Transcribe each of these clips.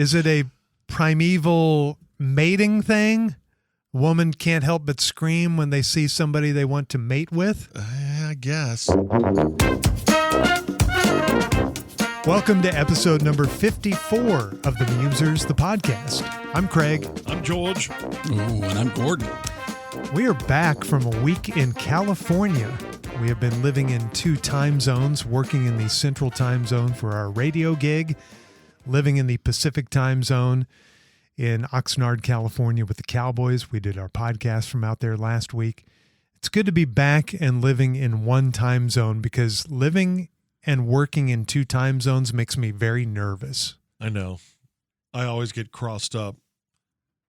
Is it a primeval mating thing? Woman can't help but scream when they see somebody they want to mate with? I guess. Welcome to episode number 54 of the Musers, the podcast. I'm Craig. I'm George. Ooh, and I'm Gordon. We are back from a week in California. We have been living in 2 time zones, working in the Central Time Zone for our radio gig, living in the Pacific Time Zone in Oxnard, California with the Cowboys. We did our podcast from out there last week. It's good to be back and living in one time zone because living and working in 2 time zones makes me very nervous. I know. I always get crossed up.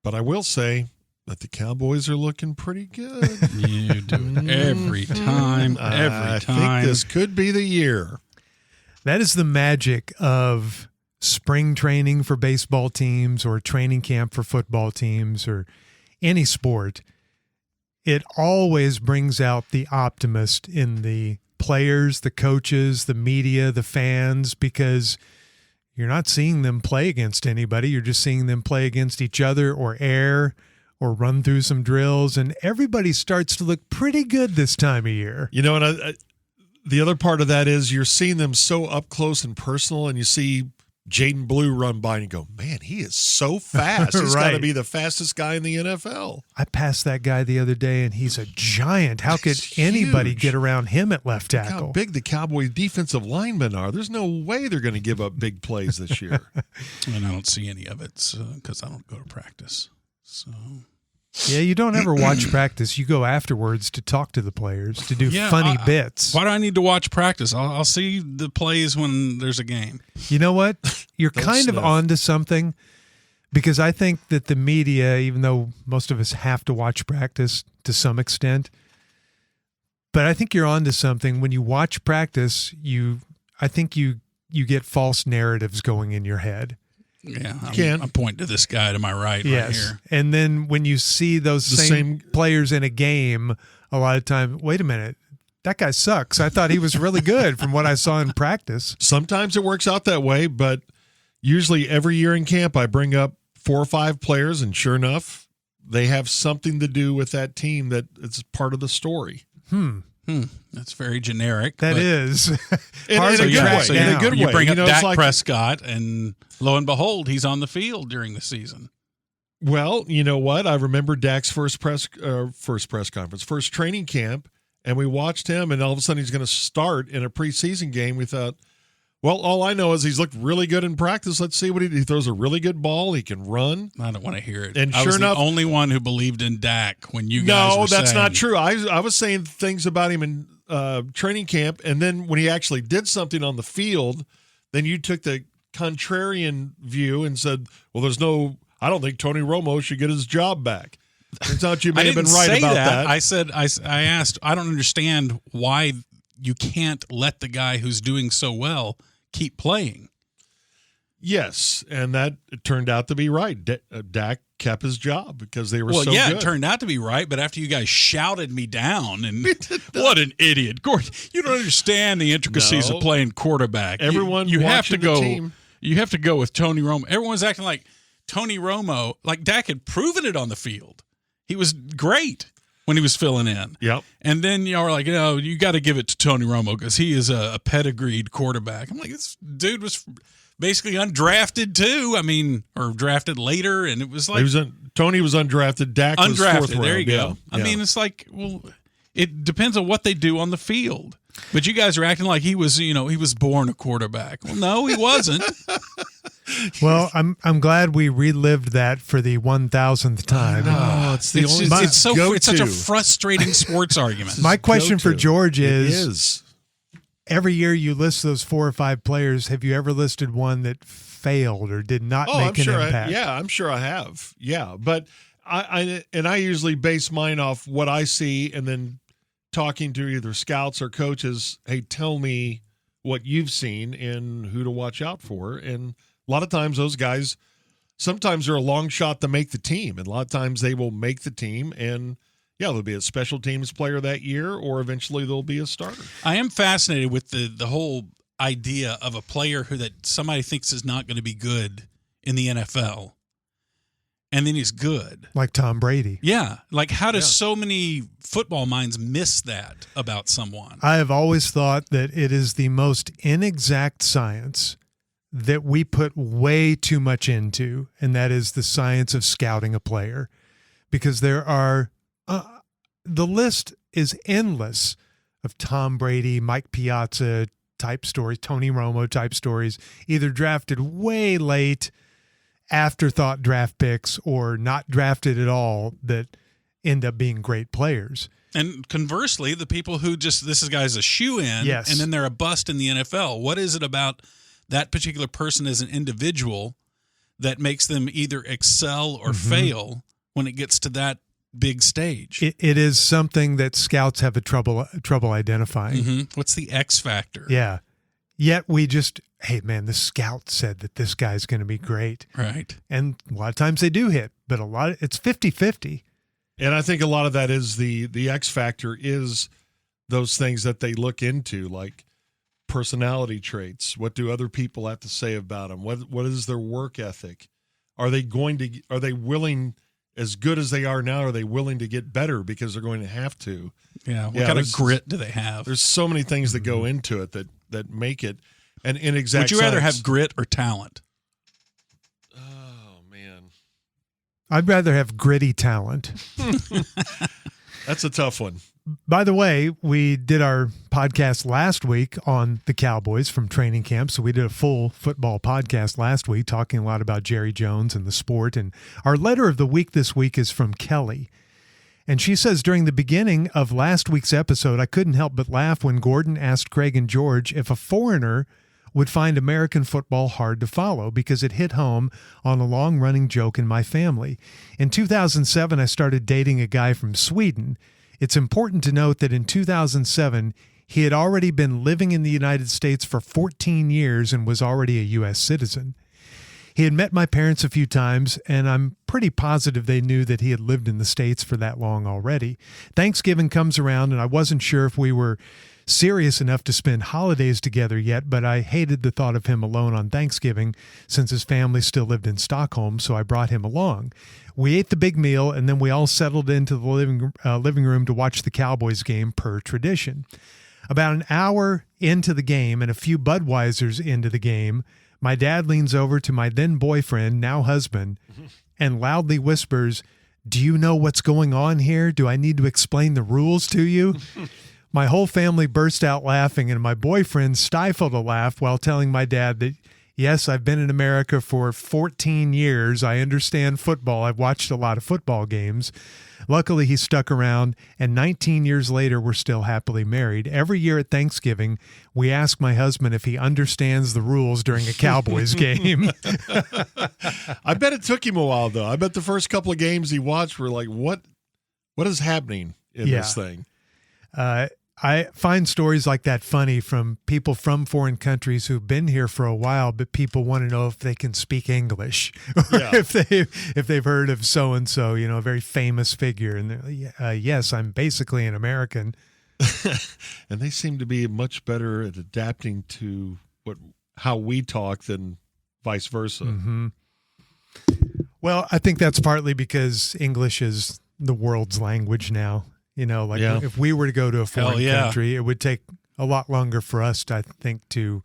But I will say that the Cowboys are looking pretty good. You do it every time. I think this could be the year. That is the magic of spring training for baseball teams or training camp for football teams or any sport. It always brings out the optimist in the players, the coaches, the media, the fans, because you're not seeing them play against anybody. You're just seeing them play against each other or air or run through some drills, and everybody starts to look pretty good this time of year. You know, and the other part of that is you're seeing them so up close and personal, and you see Jaden Blue run by and you go, man, he is so fast. He's Right. got to be the fastest guy in the NFL. I passed that guy the other day, and he's a giant. How could He's anybody huge. get around him at left Look tackle? how big the Cowboys defensive linemen are. There's no way they're going to give up big plays this year. And I don't see any of it because I don't go to practice. So Yeah, you don't ever watch practice. You go afterwards to talk to the players, to do funny bits. Why do I need to watch practice? I'll see the plays when there's a game. You know what? You're Don't kind of sniff. onto something, because I think that the media, even though most of us have to watch practice to some extent, but I think you're onto something. When you watch practice, I think you get false narratives going in your head. Yeah, can. I'm pointing to this guy to my right right here. And then when you see those The same same- players in a game, a lot of time, wait a minute, that guy sucks. I thought he was really good from what I saw in practice. Sometimes it works out that way, but usually every year in camp, I bring up 4 or 5 players, and sure enough, they have something to do with that team that it's part of the story. That's very generic. That but- is In hard a to good track way, in a down. good You way. bring You up know, it's Dak like- Prescott, and lo and behold, he's on the field during the season. Well, you know what? I remember Dak's first training camp, and we watched him, and all of a sudden he's going to start in a preseason game. We thought, well, all I know is he's looked really good in practice. Let's see what he throws a really good ball. He can run. I don't want to hear it. And I sure was enough- the only one who believed in Dak when you guys No, were that's saying, not true. I was saying things about him in training camp, and then when he actually did something on the field, then you took the contrarian view and said, well, I don't think Tony Romo should get his job back. Turns out you may I have didn't been right say about that. I said I asked. I don't understand why you can't let the guy who's doing so well keep playing. Yes, and that it turned out to be right. Dak kept his job because they were Well, so yeah, good. it turned out to be right, but after you guys shouted me down, and what an idiot, Gordon! You don't understand the intricacies No. of playing quarterback. Everyone you have to watching the go. team. You have to go with Tony Romo. Everyone's acting like Tony Romo, like Dak had proven it on the field. He was great when he was filling in. Yep. And then y'all were like, you got to give it to Tony Romo because he is a pedigreed quarterback. I'm like, this dude was basically undrafted too. I mean, or drafted later, and it was like Tony was undrafted. Dak was undrafted. fourth round. There you go. Yeah. I mean, it's like, well, it depends on what they do on the field. But you guys are acting like he was born a quarterback. Well, no, he wasn't. Well, I'm glad we relived that for the 1,000th time. Oh, it's the only It's such a go-to. frustrating sports argument. My question for go-to. George It is, is. every year you list those 4 or 5 players, have you ever listed one that failed or did not make an impact? I'm sure I have. Yeah, but I usually base mine off what I see, and then talking to either scouts or coaches. Hey, tell me what you've seen and who to watch out for. And a lot of times those guys, sometimes they're a long shot to make the team, and a lot of times they will make the team. And yeah, there'll be a special teams player that year, or eventually there'll be a starter. I am fascinated with the whole idea of a player that somebody thinks is not going to be good in the NFL, and then he's good. Like Tom Brady. Yeah. Like, how does so many football minds miss that about someone? I have always thought that it is the most inexact science that we put way too much into, and that is the science of scouting a player. Because there are, the list is endless of Tom Brady, Mike Piazza type stories, Tony Romo type stories, either drafted way late, afterthought draft picks, or not drafted at all, that end up being great players. And conversely, the people who just, this guy's a shoe-in, Yes. and then they're a bust in the NFL. What is it about that particular person as an individual that makes them either excel or fail when it gets to that big stage? It is something that scouts have a trouble identifying. What's the X factor? Yeah. Yet we just, hey, man, the scout said that this guy's going to be great. Right. And a lot of times they do hit, but it's 50-50. And I think a lot of that is the X factor is those things that they look into, like personality traits. What do other people have to say about them? What is their work ethic? Are they willing, as good as they are now, are they willing to get better because they're going to have to? Yeah. What kind of grit do they have? There's so many things that go into it that make it an inexact. Would you rather science. have grit or talent? Oh, man. I'd rather have gritty talent. That's a tough one. By the way, we did our podcast last week on the Cowboys from training camp. So we did a full football podcast last week talking a lot about Jerry Jones and the sport. And our letter of the week this week is from Kelly. And she says, during the beginning of last week's episode, I couldn't help but laugh when Gordon asked Craig and George if a foreigner would find American football hard to follow, because it hit home on a long-running joke in my family. In 2007, I started dating a guy from Sweden. It's important to note that in 2007, he had already been living in the United States for 14 years and was already a U.S. citizen. He had met my parents a few times, and I'm pretty positive they knew that he had lived in the States for that long already. Thanksgiving comes around, and I wasn't sure if we were serious enough to spend holidays together yet, but I hated the thought of him alone on Thanksgiving since his family still lived in Stockholm, so I brought him along. We ate the big meal, and then we all settled into the living room to watch the Cowboys game per tradition. About an hour into the game and a few Budweisers into the game, my dad leans over to my then boyfriend, now husband, and loudly whispers, "Do you know what's going on here? Do I need to explain the rules to you?" My whole family burst out laughing, and my boyfriend stifled a laugh while telling my dad that, yes, I've been in America for 14 years. I understand football. I've watched a lot of football games. Luckily, he stuck around, and 19 years later, we're still happily married. Every year at Thanksgiving, we ask my husband if he understands the rules during a Cowboys game. I bet it took him a while, though. I bet the first couple of games he watched were like, what is happening in this thing? I find stories like that funny from people from foreign countries who've been here for a while, but people want to know if they can speak English, or if they've heard of so and so, a very famous figure, and they're like, yes, I'm basically an American. And they seem to be much better at adapting to how we talk than vice versa. Mm-hmm. Well, I think that's partly because English is the world's language now. If we were to go to a foreign country, it would take a lot longer for us, I think, to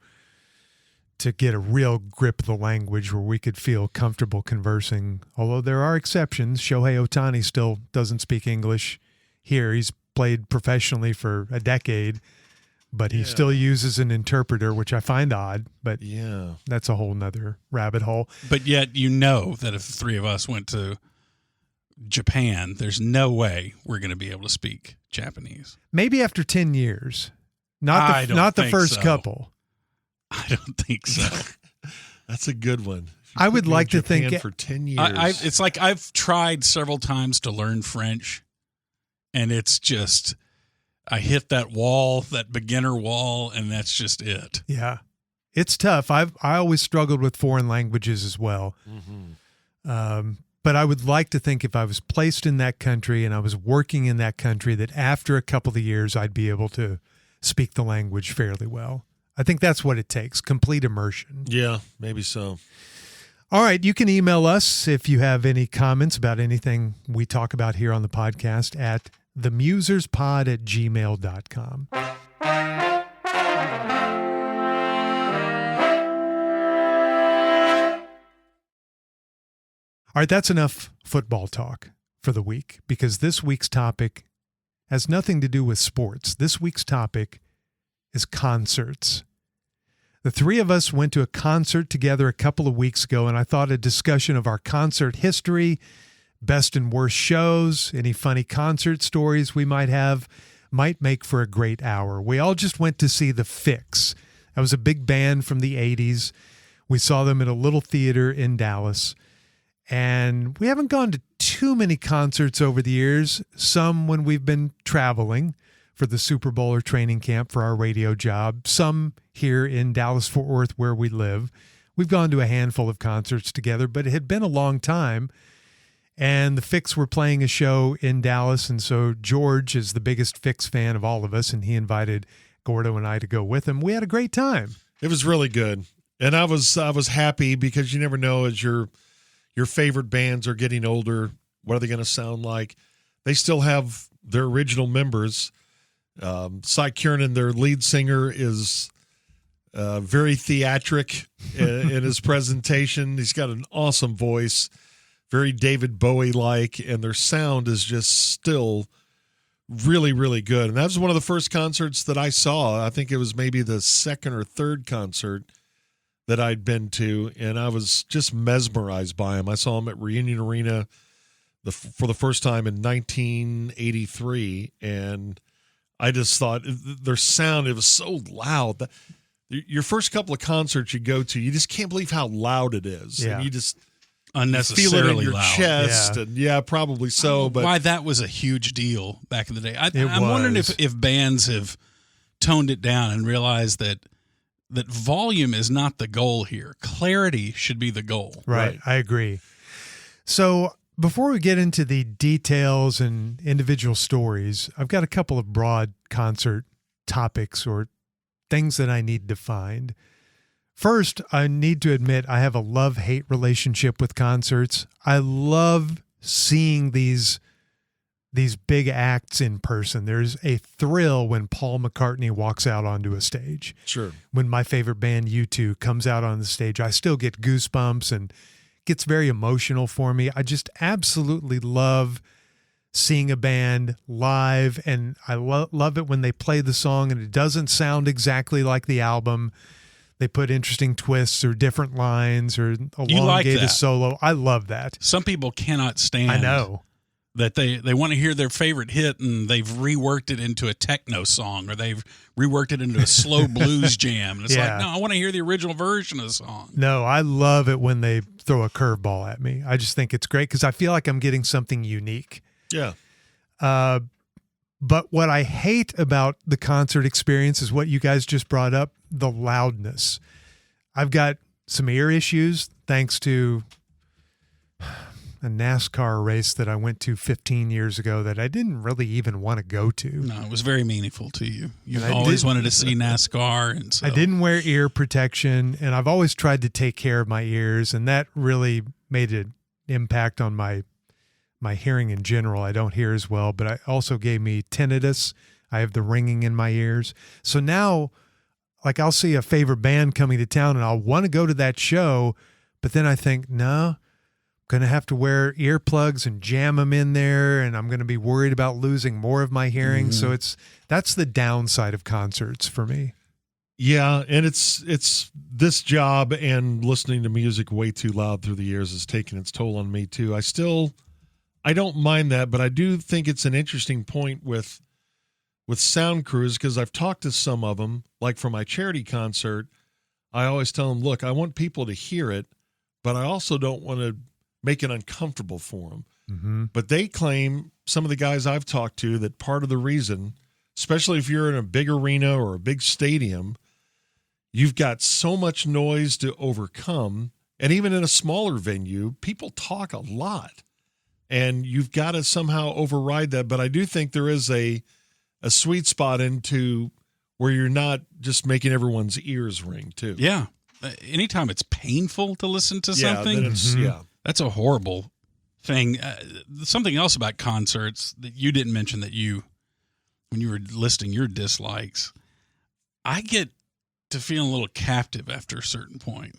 get a real grip of the language where we could feel comfortable conversing. Although there are exceptions. Shohei Ohtani still doesn't speak English here. He's played professionally for a decade, but he still uses an interpreter, which I find odd. But that's a whole nother rabbit hole. But yet that if the three of us went to Japan, there's no way we're going to be able to speak Japanese. Maybe after 10 years. Not the first couple. I don't think so. That's a good one. I would like to think for 10 years. It's like I've tried several times to learn French, and it's just I hit that beginner wall, and that's just it. Yeah. It's tough. I always struggled with foreign languages as well. Mm-hmm. But I would like to think if I was placed in that country and I was working in that country, that after a couple of years, I'd be able to speak the language fairly well. I think that's what it takes, complete immersion. Yeah, maybe so. All right. You can email us if you have any comments about anything we talk about here on the podcast at themuserspod@gmail.com. All right. That's enough football talk for the week, because this week's topic has nothing to do with sports. This week's topic is concerts. The three of us went to a concert together a couple of weeks ago, and I thought a discussion of our concert history, best and worst shows, any funny concert stories we might have, might make for a great hour. We all just went to see The Fix. That was a big band from the 80s. We saw them at a little theater in Dallas. And we haven't gone to too many concerts over the years, some when we've been traveling for the Super Bowl or training camp for our radio job, some here in Dallas-Fort Worth where we live. We've gone to a handful of concerts together, but it had been a long time. And the Fix were playing a show in Dallas, and so George is the biggest Fix fan of all of us, and he invited Gordo and I to go with him. We had a great time. It was really good. And I was happy, because you never know, as your favorite bands are getting older, what are they going to sound like? They still have their original members. Cy Kiernan, their lead singer, is very theatric in his presentation. He's got an awesome voice, very David Bowie-like, and their sound is just still really, really good. And that was one of the first concerts that I saw. I think it was maybe the second or third concert that I'd been to, and I was just mesmerized by him. I saw him at Reunion Arena for the first time in 1983, and I just thought their sound, it was so loud. Your first couple of concerts you go to, you just can't believe how loud it is. Yeah. And you just Unnecessarily feel it in your loud. chest. Yeah. And yeah, probably so. But why that was a huge deal back in the day. I'm was. wondering if bands have toned it down and realized that volume is not the goal here. Clarity should be the goal. Right. I agree. So before we get into the details and individual stories, I've got a couple of broad concert topics or things that I need defined. First, I need to admit I have a love-hate relationship with concerts. I love seeing these big acts in person. There's a thrill when Paul McCartney walks out onto a stage. sure. When my favorite band, U2, comes out on the stage, I still get goosebumps and gets very emotional for me. I just absolutely love seeing a band live, and I love it when they play the song and it doesn't sound exactly like the album. They put interesting twists or different lines or elongated that. solo. I love that. Some people cannot stand I know. that they want to hear their favorite hit and they've reworked it into a techno song, or they've reworked it into a slow blues jam. And it's Yeah. like, no, I want to hear the original version of the song. No, I love it when they throw a curveball at me. I just think it's great because I feel like I'm getting something unique. Yeah. But what I hate about the concert experience is what you guys just brought up, the loudness. I've got some ear issues thanks to a NASCAR race that I went to 15 years ago that I didn't really even want to go to. No, it was very meaningful to you. You And I always did- wanted to see NASCAR. And so I didn't wear ear protection, and I've always tried to take care of my ears, and that really made an impact on my hearing in general. I don't hear as well, but it also gave me tinnitus. I have the ringing in my ears. So now, like, I'll see a favorite band coming to town, and I'll want to go to that show, but then I think, no, I'm going to have to wear earplugs and jam them in there, and I'm going to be worried about losing more of my hearing. So that's the downside of concerts for me. Yeah, and it's this job and listening to music way too loud through the years has taken its toll on me too. I don't mind that, but I do think it's an interesting point with sound crews, because I've talked to some of them, like for my charity concert. I always tell them, look, I want people to hear it, but I also don't want to make it uncomfortable for them. Mm-hmm. But they claim, some of the guys I've talked to, that part of the reason, especially if you're in a big arena or a big stadium, you've got so much noise to overcome. And even in a smaller venue, people talk a lot, and you've got to somehow override that. But I do think there is a sweet spot into where you're not just making everyone's ears ring too. Yeah. anytime it's painful to listen to something, then it's, that's a horrible thing. Something else about concerts that you didn't mention that when you were listing your dislikes, I get to feel a little captive after a certain point.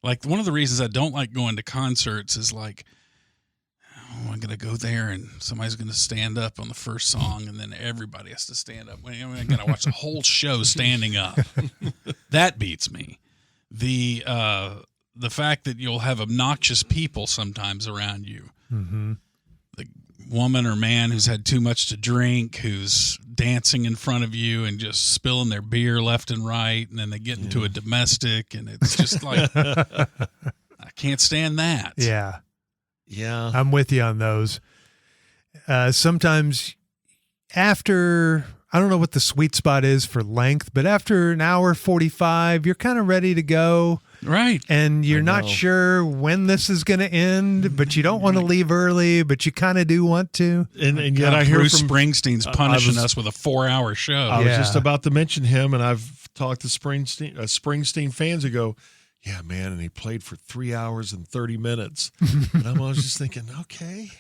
Like, one of the reasons I don't like going to concerts is like, oh, I'm going to go there and somebody's going to stand up on the first song and then everybody has to stand up. I mean, I got to watch the whole show standing up. That beats me. The fact that you'll have obnoxious people sometimes around you. Mm-hmm. The woman or man who's had too much to drink, who's dancing in front of you and just spilling their beer left and right, and then they get into a domestic, and it's just like, I can't stand that. Yeah. Yeah. I'm with you on those. Sometimes after, I don't know what the sweet spot is for length, but after an hour 45, you're kind of ready to go. Right. And you're not sure when this is going to end, but you don't want to leave early, but you kind of do want to. And yet I hear Bruce from Springsteen's punishing us with a 4-hour show. I was just about to mention him, and I've talked to Springsteen fans who go, yeah, man, and he played for 3 hours and 30 minutes. And I was just thinking, okay,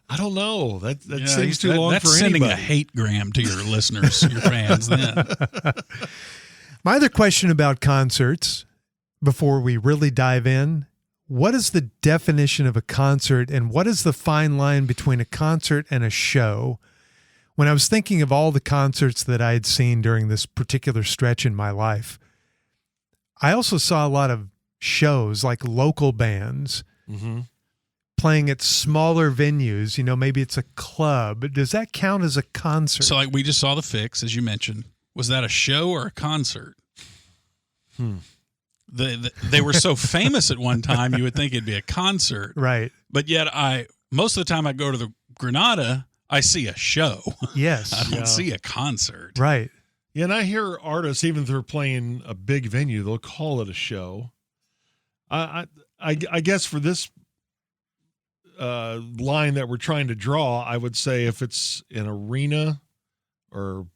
I don't know. That seems too long that's for sending anybody. a hate gram to your listeners, your fans then. My other question about concerts, before we really dive in, what is the definition of a concert, and what is the fine line between a concert and a show? When I was thinking of all the concerts that I had seen during this particular stretch in my life, I also saw a lot of shows, like local bands playing at smaller venues. You know, maybe it's a club. Does that count as a concert? So, like, we just saw The Fix, as you mentioned. Was that a show or a concert? They were so famous at one time, you would think it'd be a concert. Right. But yet, most of the time I go to the Granada, I see a show. Yes. I don't see a concert. Right. Yeah, and I hear artists, even if they're playing a big venue, they'll call it a show. I guess for this line that we're trying to draw, I would say if it's an arena or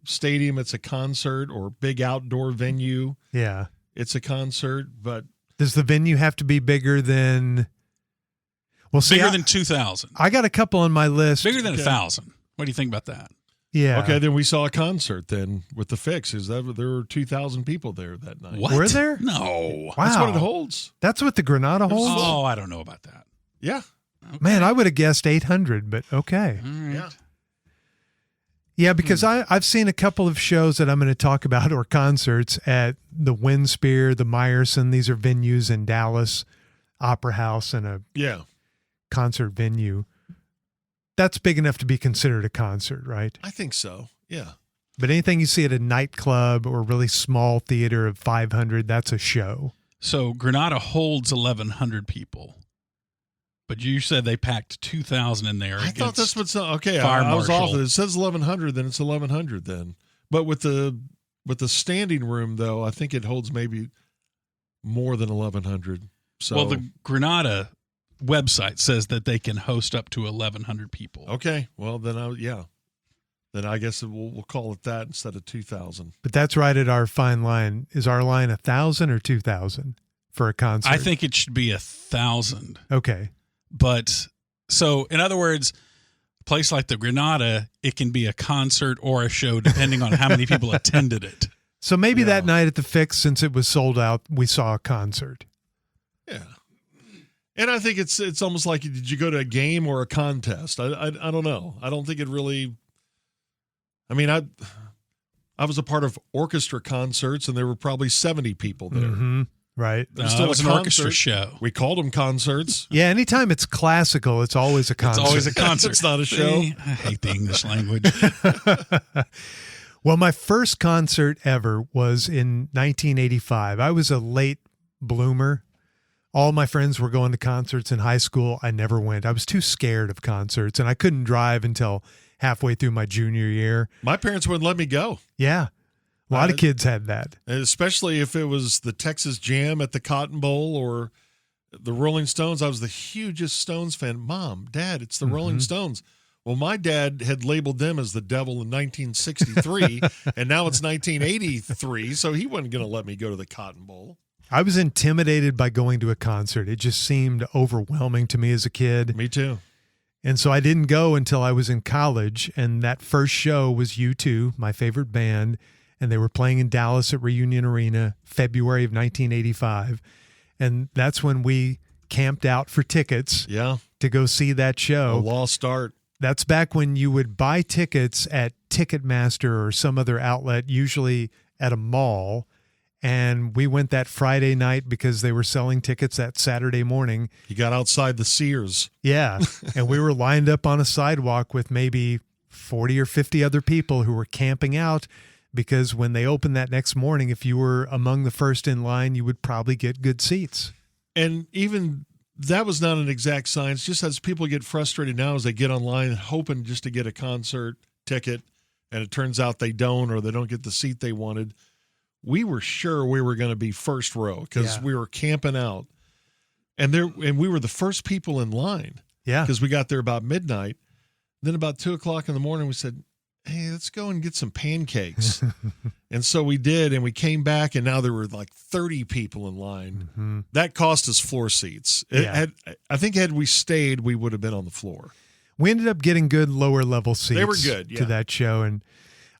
stadium, it's a concert, or big outdoor venue, Yeah. it's a concert. But Does the venue have to be bigger than? Well, see, Bigger than 2,000. I got a couple on my list. Bigger than 1,000. What do you think about that? Yeah. okay, then we saw a concert then with the Fix. There were 2,000 people there that night. What? Were there? No. Wow. That's what it holds. That's what the Granada holds? Oh, I don't know about that. Yeah. Okay. Man, I would have guessed 800, but okay. All right. Yeah. Yeah, because I've seen a couple of shows that I'm going to talk about, or concerts, at the Windspear, the Meyerson. These are venues in Dallas, Opera House, and a Yeah. concert venue. That's big enough to be considered a concert, right? I think so. Yeah. But anything you see at a nightclub or a really small theater of 500, that's a show. So Granada holds 1,100 people. But you said they packed 2,000 in there. I thought this was okay. Fire I was off. marshal. It says 1,100, then it's 1,100 then. But with the standing room though, I think it holds maybe more than 1,100. So Well, the Granada website says that they can host up to 1,100 people. okay. Well, then then I guess we'll call it that instead of 2,000. But that's right at our fine line. Is our line 1,000 or 2,000 for a concert? I think it should be 1,000. Okay. But so, in other words, a place like the Granada, it can be a concert or a show depending on how many people attended it. So maybe Yeah. that night at the Fix, since it was sold out, we saw a concert. Yeah. And I think it's almost like, did you go to a game or a contest? I don't know. I don't think it really. I mean, I was a part of orchestra concerts, and there were probably 70 people there. Mm-hmm. Right. It was It still was a an concert. orchestra show. We called them concerts. Yeah, anytime it's classical, it's always a concert. It's always a concert. It's not a show. See? I hate the English language. Well, my first concert ever was in 1985. I was a late bloomer. All my friends were going to concerts in high school. I never went. I was too scared of concerts, and I couldn't drive until halfway through my junior year. My parents wouldn't let me go. Yeah. A lot of kids had that. And especially if it was the Texas Jam at the Cotton Bowl or the Rolling Stones. I was the hugest Stones fan. Mom, Dad, it's the Rolling Stones. Well, my dad had labeled them as the devil in 1963, and now it's 1983, so he wasn't going to let me go to the Cotton Bowl. I was intimidated by going to a concert. It just seemed overwhelming to me as a kid. Me too. And so I didn't go until I was in college. And that first show was U2, my favorite band. And they were playing in Dallas at Reunion Arena, February of 1985. And that's when we camped out for tickets to go see that show. A lost art. That's back when you would buy tickets at Ticketmaster or some other outlet, usually at a mall. And we went that Friday night because they were selling tickets that Saturday morning. You got outside the Sears. Yeah. And we were lined up on a sidewalk with maybe 40 or 50 other people who were camping out because when they opened that next morning, if you were among the first in line, you would probably get good seats. And even that was not an exact science. Just as people get frustrated now as they get online hoping just to get a concert ticket and it turns out they don't or they don't get the seat they wanted. We were sure we were going to be first row because we were camping out, and we were the first people in line. Yeah, because we got there about midnight. Then about 2:00 in the morning, we said, "Hey, let's go and get some pancakes." And so we did, and we came back, and now there were like 30 people in line. Mm-hmm. That cost us floor seats. I think had we stayed, we would have been on the floor. We ended up getting good lower level seats. They were good to that show, and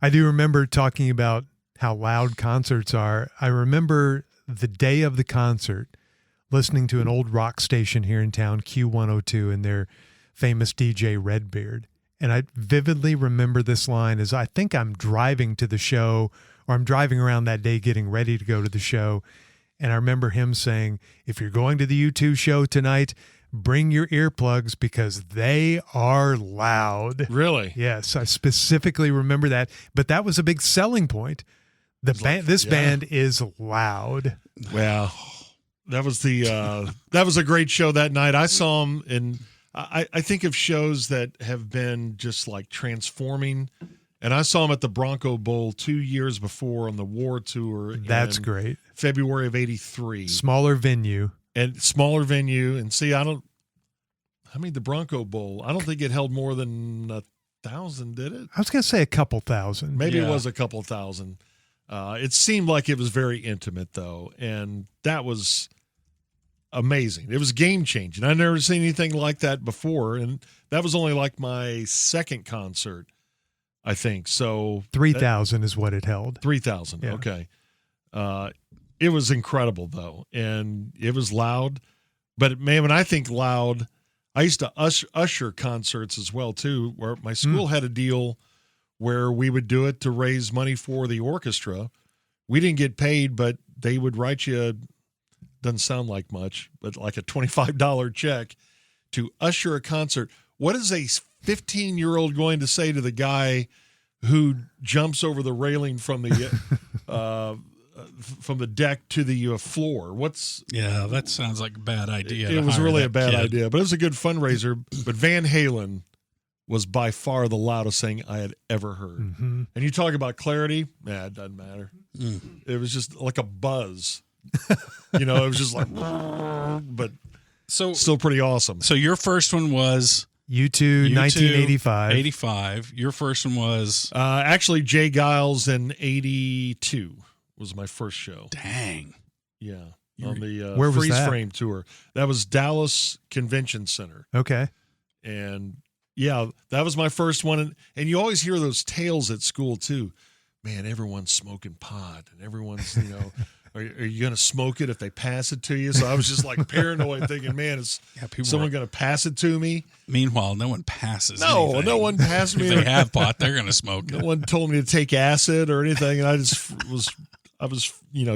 I do remember talking about how loud concerts are. I remember the day of the concert listening to an old rock station here in town, Q102, and their famous DJ Redbeard. And I vividly remember this line as I think I'm driving to the show or I'm driving around that day getting ready to go to the show. And I remember him saying, if you're going to the U2 show tonight, bring your earplugs because they are loud. Really? Yes, I specifically remember that. But that was a big selling point. This band is loud. Well, that was a great show that night. I saw them, and I think of shows that have been just like transforming. And I saw them at the Bronco Bowl 2 years before on the War Tour. That's great. February of '83. Smaller venue. And see, the Bronco Bowl, I don't think it held more than 1,000, did it? I was going to say a couple thousand. Maybe it was a couple thousand. It seemed like it was very intimate, though, and that was amazing. It was game-changing. I'd never seen anything like that before, and that was only like my second concert, I think. So 3,000 is what it held. 3,000, yeah. Okay. It was incredible, though, and it was loud. But, man, when I think loud, I used to usher concerts as well, too, where my school had a deal where we would do it to raise money for the orchestra. We didn't get paid, but they would write you, doesn't sound like much, but like a $25 check to usher a concert. What is a 15-year-old going to say to the guy who jumps over the railing from the deck to the floor? That sounds like a bad idea. It was really a bad idea, but it was a good fundraiser. But Van Halen was by far the loudest thing I had ever heard. Mm-hmm. And you talk about clarity, it doesn't matter. It was just like a buzz. It was just like, but still pretty awesome. So your first one was U2 1985. 85. Your first one was actually Jay Giles in 82 was my first show. Dang. Yeah. On the Where was Freeze that? Frame tour. That was Dallas Convention Center. Okay. And yeah, that was my first one. And you always hear those tales at school too. Man, everyone's smoking pot and everyone's, are you going to smoke it if they pass it to you? So I was just like paranoid thinking, man, is someone going to pass it to me? Meanwhile, no one passes anything. No one passed me. If they have pot, they're going to smoke it. No one told me to take acid or anything. And I was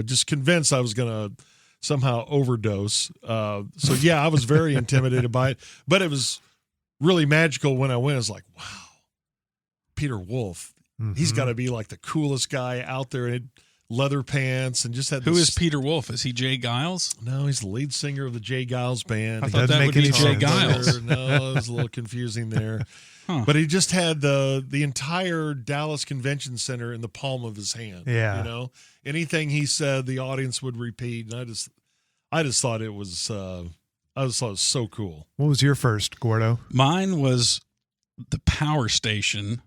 just convinced I was going to somehow overdose. So yeah, I was very intimidated by it, but it was really magical when I went. I was like, wow, Peter Wolf, he's got to be like the coolest guy out there. And leather pants and just had Who is Peter Wolf? Is he Jay Giles? No, he's the lead singer of the Jay Giles band. I thought that would be Jay Giles. No, it was a little confusing there. But he just had the entire Dallas Convention Center in the palm of his hand. Yeah. Anything he said, the audience would repeat. And I just thought it was so cool. What was your first, Gordo? Mine was the Power Station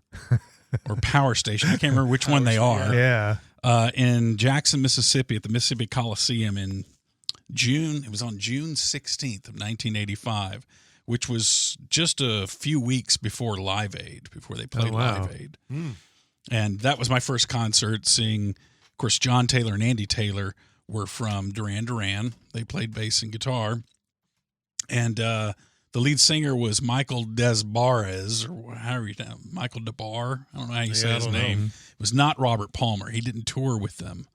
or Power Station. I can't remember which one they are. Yeah. In Jackson, Mississippi, at the Mississippi Coliseum in It was on June 16th of 1985, which was just a few weeks before Live Aid, before they played Live Aid. And that was my first concert, seeing, of course, John Taylor and Andy Taylor were from Duran Duran. They played bass and guitar. And the lead singer was Michael Desbarres, or however you know, Michael DeBar. I don't know how you say his name. It was not Robert Palmer. He didn't tour with them.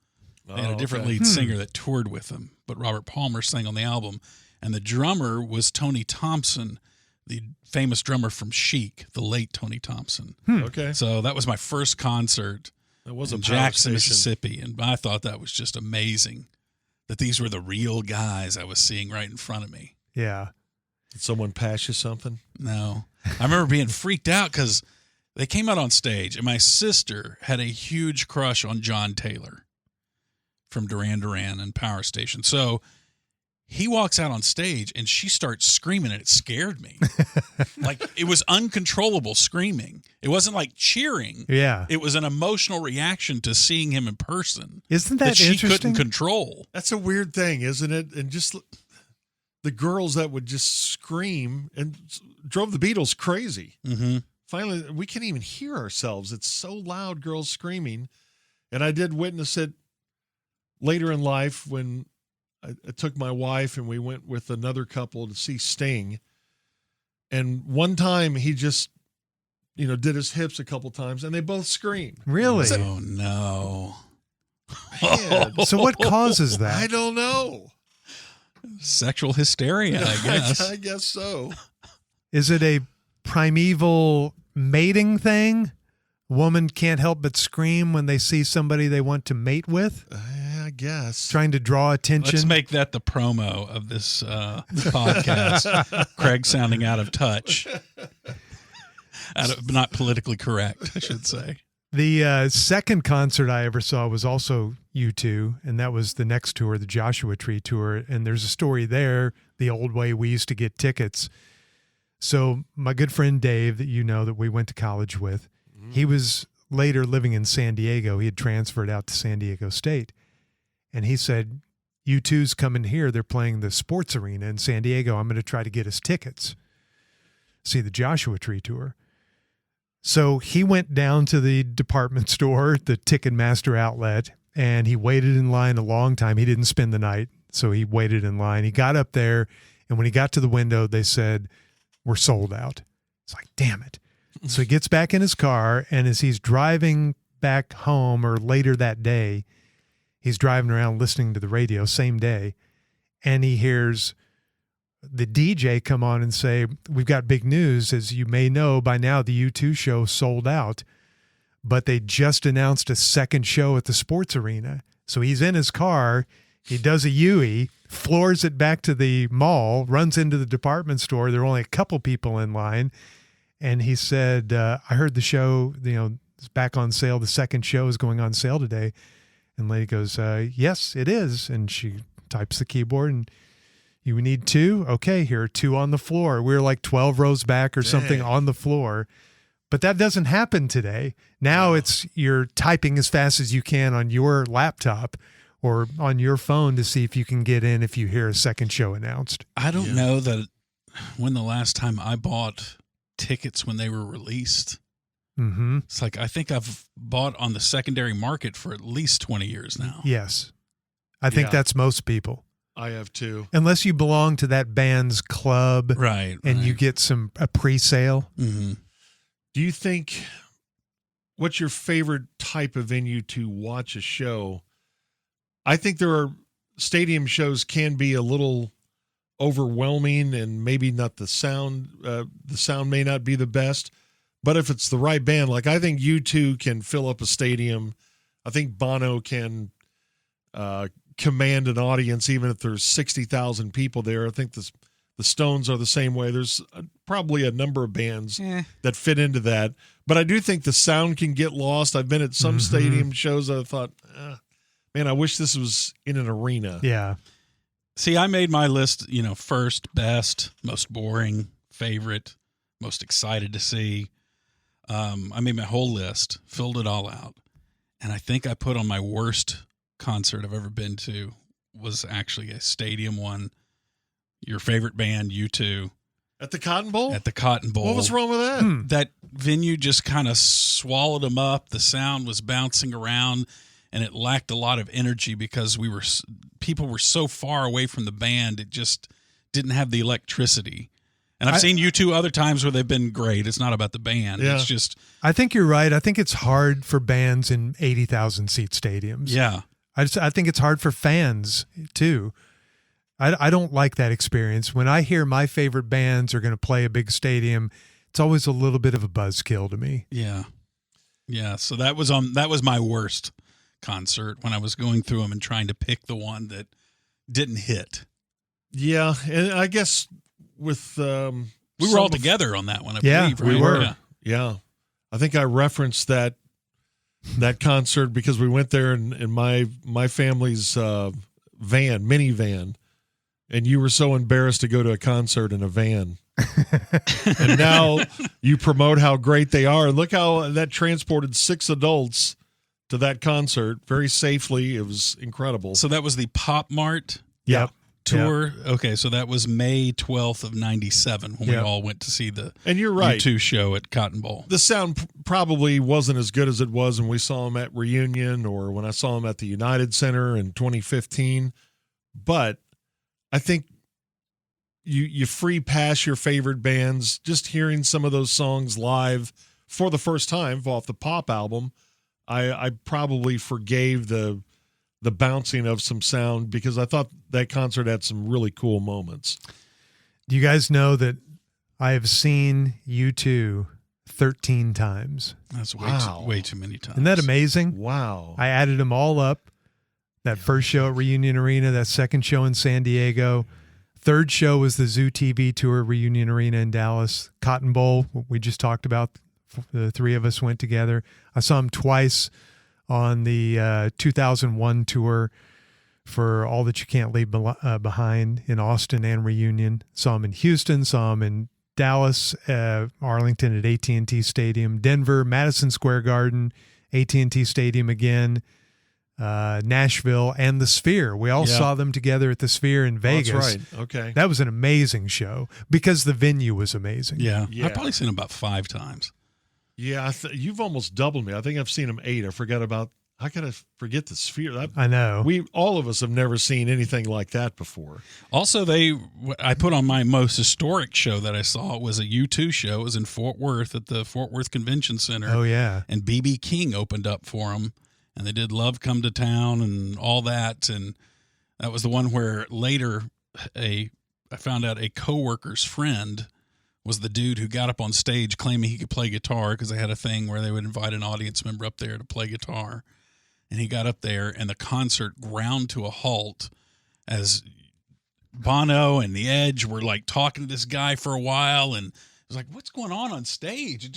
They had a different lead singer that toured with them, but Robert Palmer sang on the album. And the drummer was Tony Thompson, the famous drummer from Chic, the late Tony Thompson. Okay. So that was my first concert in Jackson, Mississippi. And I thought that was just amazing that these were the real guys I was seeing right in front of me. Yeah. Did someone pass you something? No. I remember being freaked out because they came out on stage, and my sister had a huge crush on John Taylor from Duran Duran and Power Station. So he walks out on stage, and she starts screaming, and it scared me. Like, it was uncontrollable screaming. It wasn't like cheering. Yeah. It was an emotional reaction to seeing him in person. Isn't that she interesting? couldn't control. That's a weird thing, isn't it? And just the girls that would just scream and drove the Beatles crazy. Mm-hmm. Finally, we can't even hear ourselves. It's so loud, girls screaming. And I did witness it later in life when I took my wife and we went with another couple to see Sting. And one time he just, did his hips a couple times and they both screamed. Really? Oh, no. Man, So what causes that? I don't know. Sexual hysteria, I guess. I guess so. Is it a primeval mating thing? Woman can't help but scream when they see somebody they want to mate with? I guess. Trying to draw attention. Let's make that the promo of this podcast. Craig sounding out of touch. Not politically correct, I should say. The second concert I ever saw was also U2, and that was the next tour, the Joshua Tree tour. And there's a story there, the old way we used to get tickets. So my good friend Dave, that we went to college with, he was later living in San Diego. He had transferred out to San Diego State. And he said, U2's coming here. They're playing the sports arena in San Diego. I'm going to try to get us tickets. See the Joshua Tree tour. So he went down to the department store, the Ticketmaster outlet, and he waited in line a long time. He didn't spend the night, so he waited in line. He got up there, and when he got to the window, they said, "We're sold out." It's like, damn it. So he gets back in his car, and as he's driving back home or later that day, he's driving around listening to the radio, same day, and he hears the DJ come on and say, "We've got big news. As you may know by now, the U2 show sold out, but they just announced a second show at the sports arena." So he's in his car. He does a U-E, floors it back to the mall, runs into the department store. There are only a couple people in line. And he said, "I heard the show, is back on sale. The second show is going on sale today." And the lady goes, "Yes, it is." And she types the keyboard, and "You need 2? Okay, here are 2 on the floor." We were like 12 rows back or something on the floor. But that doesn't happen today. Now it's you're typing as fast as you can on your laptop or on your phone to see if you can get in if you hear a second show announced. I don't know that when the last time I bought tickets when they were released. Mm-hmm. It's like I think I've bought on the secondary market for at least 20 years now. Yes. I think that's most people. I have too. Unless you belong to that band's club. Right. And you get a pre-sale. Mm-hmm. Do you think, what's your favorite type of venue to watch a show? I think there are stadium shows can be a little overwhelming and maybe not the sound may not be the best, but if it's the right band, like I think U2 can fill up a stadium. I think Bono can command an audience even if there's 60,000 people there. I think the Stones are the same way. There's probably a number of bands that fit into that, but I do think the sound can get lost. I've been at some stadium shows that I thought, man, I wish this was in an arena. Yeah. See, I made my list, first, best, most boring, favorite, most excited to see. I made my whole list, filled it all out. And I think I put on my worst concert I've ever been to was actually a stadium one. Your favorite band, U2. At the Cotton Bowl? At the Cotton Bowl. What was wrong with that? That venue just kind of swallowed them up. The sound was bouncing around, and it lacked a lot of energy because people were so far away from the band. It just didn't have the electricity. And I've seen U2 other times where they've been great. It's not about the band. Yeah. It's just. I think you're right. I think it's hard for bands in 80,000 seat stadiums. Yeah. I think it's hard for fans too. I don't like that experience. When I hear my favorite bands are going to play a big stadium, it's always a little bit of a buzzkill to me. Yeah. Yeah. So that was my worst concert when I was going through them and trying to pick the one that didn't hit. Yeah. And I guess with we were all together on that one, I believe. We right? were. Yeah. I think I referenced that concert because we went there in my family's minivan. And you were so embarrassed to go to a concert in a van. And now you promote how great they are. And look how that transported 6 adults to that concert very safely. It was incredible. So that was the Pop Mart tour. Yep. Okay, so that was May 12th of 97 when we all went to see the and you're right. U2 show at Cotton Bowl. The sound probably wasn't as good as it was when we saw them at Reunion or when I saw them at the United Center in 2015. But I think you free pass your favorite bands. Just hearing some of those songs live for the first time off the Pop album, I probably forgave the bouncing of some sound because I thought that concert had some really cool moments. Do you guys know that I have seen U2 13 times? That's way too many times. Isn't that amazing? Wow. I added them all up. That first show at Reunion Arena, that second show in San Diego. Third show was the Zoo TV tour at Reunion Arena in Dallas. Cotton Bowl, what we just talked about, the three of us went together. I saw him twice on the 2001 tour for All That You Can't Leave Behind in Austin and Reunion. Saw him in Houston, saw him in Dallas, Arlington at AT&T Stadium, Denver, Madison Square Garden, AT&T Stadium again, Nashville, and the Sphere. We all saw them together at the Sphere in Vegas. That's right. Okay. That was an amazing show because the venue was amazing. Yeah. I've probably seen them about 5 times. Yeah, you've almost doubled me. I think I've seen them 8. I gotta forget the Sphere. I know. All of us have never seen anything like that before. Also, I put on my most historic show that I saw. It was a U2 show. It was in Fort Worth at the Fort Worth Convention Center. Oh, yeah. And B.B. King opened up for them. And they did Love Come to Town and all that. And that was the one where later I found out a coworker's friend was the dude who got up on stage claiming he could play guitar because they had a thing where they would invite an audience member up there to play guitar. And he got up there and the concert ground to a halt as Bono and The Edge were like talking to this guy for a while. And it was like, what's going on stage?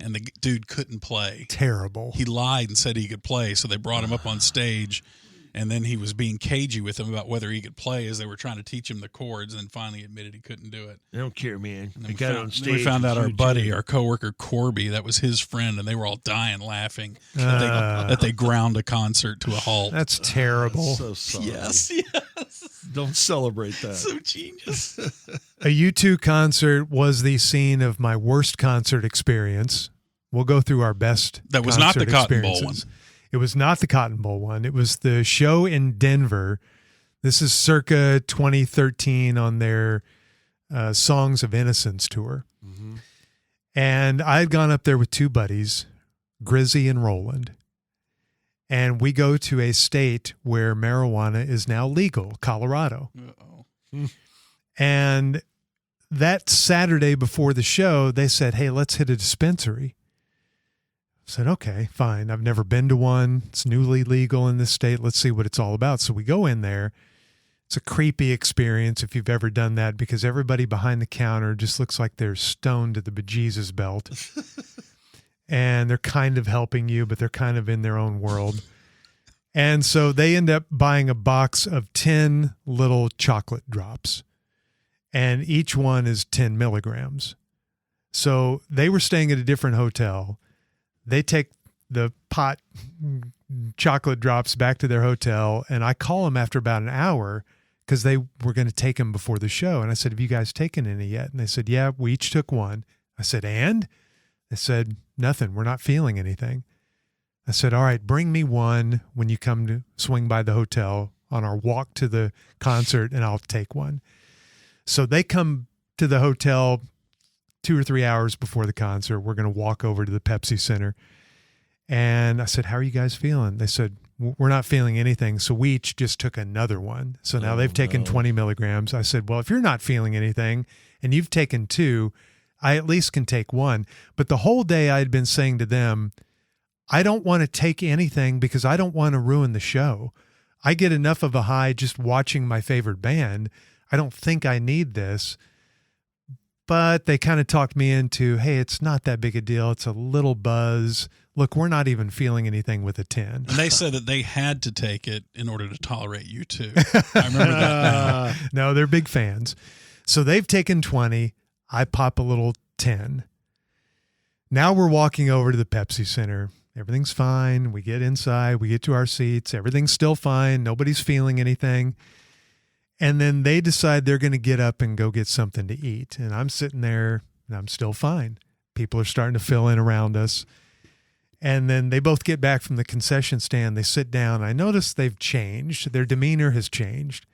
And the dude couldn't play. Terrible. He lied and said he could play, so they brought him up on stage, and then he was being cagey with them about whether he could play as they were trying to teach him the chords, and then finally admitted he couldn't do it. I don't care, man. And then we found out our buddy, our coworker Corby, that was his friend, and they were all dying laughing that they ground a concert to a halt. That's terrible. So sorry. Yes. Don't celebrate that. So genius. A U2 concert was the scene of my worst concert experience. We'll go through our best. That was not the Cotton Bowl one. It was not the Cotton Bowl one. It was the show in Denver. This is circa 2013 on their Songs of Innocence tour. Mm-hmm. And I had gone up there with 2 buddies, Grizzy and Roland. And we go to a state where marijuana is now legal, Colorado. Uh-oh. And that Saturday before the show, they said, hey, let's hit a dispensary. I said, okay, fine. I've never been to one. It's newly legal in this state. Let's see what it's all about. So we go in there. It's a creepy experience if you've ever done that because everybody behind the counter just looks like they're stoned to the bejesus belt. And they're kind of helping you, but they're kind of in their own world. And so they end up buying a box of 10 little chocolate drops. And each one is 10 milligrams. So they were staying at a different hotel. They take the pot chocolate drops back to their hotel, and I call them after about an hour because they were going to take them before the show. And I said, have you guys taken any yet? And they said, yeah, we each took one. I said, and? They said, nothing. We're not feeling anything. I said, all right, bring me one when you come to swing by the hotel on our walk to the concert, and I'll take one. So they come to the hotel 2 or 3 hours before the concert. We're going to walk over to the Pepsi Center. And I said, how are you guys feeling? They said, we're not feeling anything. So we each just took another one. So now they've taken 20 milligrams. I said, well, if you're not feeling anything and you've taken 2, I at least can take 1. But the whole day I had been saying to them, I don't want to take anything because I don't want to ruin the show. I get enough of a high just watching my favorite band. I don't think I need this. But they kind of talked me into, hey, it's not that big a deal. It's a little buzz. Look, we're not even feeling anything with a 10. And they said that they had to take it in order to tolerate you too. I remember that now. No, they're big fans. So they've taken 20. I pop a little 10. Now we're walking over to the Pepsi Center. Everything's fine. We get inside. We get to our seats. Everything's still fine. Nobody's feeling anything. And then they decide they're going to get up and go get something to eat. And I'm sitting there and I'm still fine. People are starting to fill in around us. And then they both get back from the concession stand. They sit down. I notice they've changed. Their demeanor has changed.